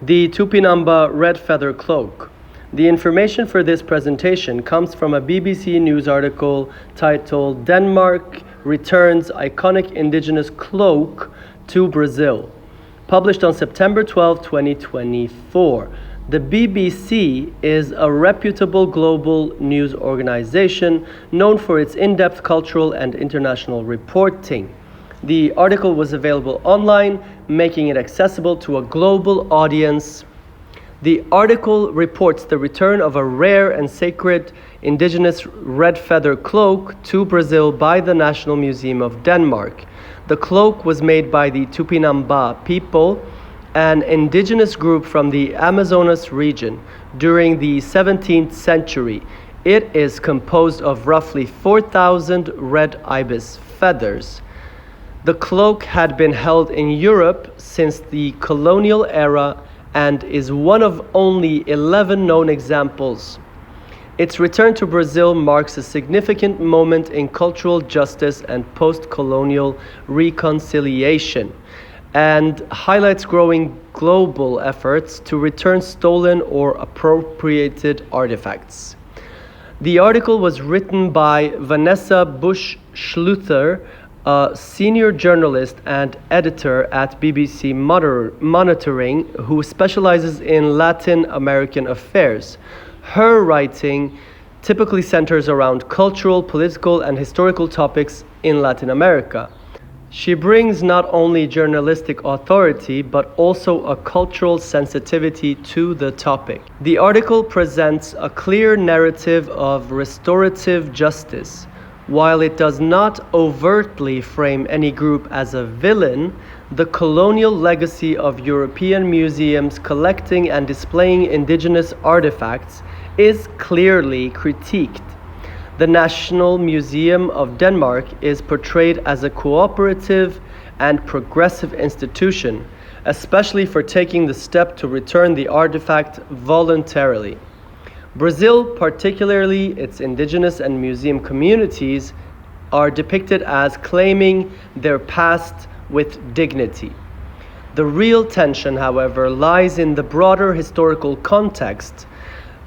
The Tupinamba red feather cloak. The information for this presentation comes from a BBC News article titled "Denmark Returns Iconic Indigenous Cloak to Brazil," published on September 12, 2024. The BBC is a reputable global news organization known for its in-depth cultural and international reporting. The article was available online, making it accessible to a global audience. The article reports the return of a rare and sacred indigenous red feather cloak to Brazil by the National Museum of Denmark. The cloak was made by the Tupinambá people, an indigenous group from the Amazonas region, during the 17th century. It is composed of roughly 4,000 red ibis feathers. The cloak had been held in Europe since the colonial era and is one of only 11 known examples. Its return to Brazil marks a significant moment in cultural justice and post-colonial reconciliation, and highlights growing global efforts to return stolen or appropriated artifacts. The article was written by Vanessa Bush-Schluter, a senior journalist and editor at BBC Monitoring, who specializes in Latin American affairs. Her writing typically centers around cultural, political, and historical topics in Latin America. She brings not only journalistic authority, but also a cultural sensitivity to the topic. The article presents a clear narrative of restorative justice. While it does not overtly frame any group as a villain, the colonial legacy of European museums collecting and displaying indigenous artifacts is clearly critiqued. The National Museum of Denmark is portrayed as a cooperative and progressive institution, especially for taking the step to return the artifact voluntarily. Brazil, particularly its indigenous and museum communities, are depicted as claiming their past with dignity. The real tension, however, lies in the broader historical context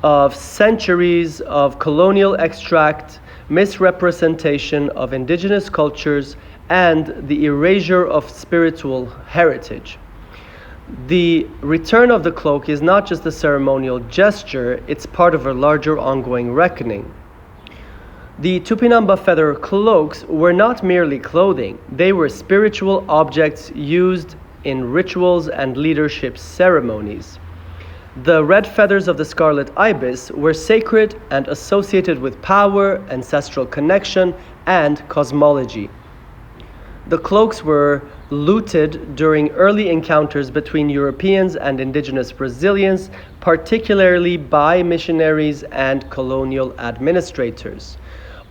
of centuries of colonial extract, misrepresentation of indigenous cultures, and the erasure of spiritual heritage. The return of the cloak is not just a ceremonial gesture, it's part of a larger ongoing reckoning. The Tupinamba feather cloaks were not merely clothing, they were spiritual objects used in rituals and leadership ceremonies. The red feathers of the scarlet ibis were sacred and associated with power, ancestral connection, and cosmology. The cloaks were looted during early encounters between Europeans and indigenous Brazilians, particularly by missionaries and colonial administrators.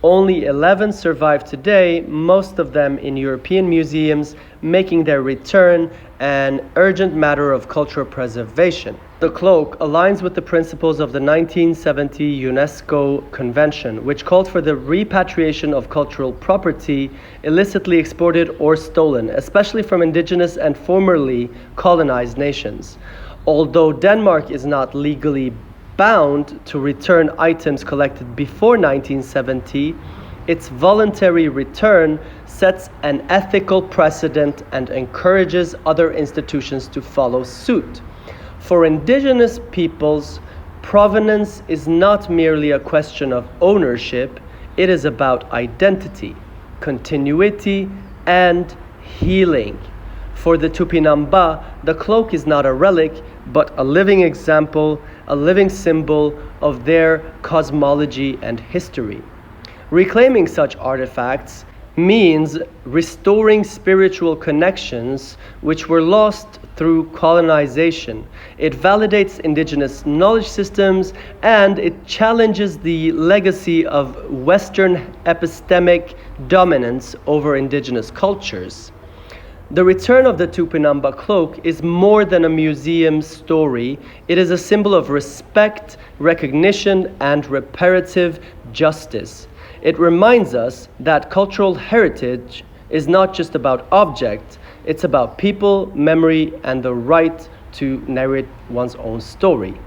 Only 11 survive today, most of them in European museums, making their return an urgent matter of cultural preservation. The cloak aligns with the principles of the 1970 UNESCO Convention, which called for the repatriation of cultural property illicitly exported or stolen, especially from indigenous and formerly colonized nations. Although Denmark is not legally bound to return items collected before 1970, its voluntary return sets an ethical precedent and encourages other institutions to follow suit. For indigenous peoples, provenance is not merely a question of ownership, it is about identity, continuity, and healing. For the Tupinambá, the cloak is not a relic, but a living example, a living symbol of their cosmology and history. Reclaiming such artifacts means restoring spiritual connections which were lost through colonization. It validates indigenous knowledge systems and it challenges the legacy of Western epistemic dominance over indigenous cultures. The return of the Tupinambá cloak is more than a museum story. It is a symbol of respect, recognition, and reparative justice. It reminds us that cultural heritage is not just about objects, it's about people, memory, and the right to narrate one's own story.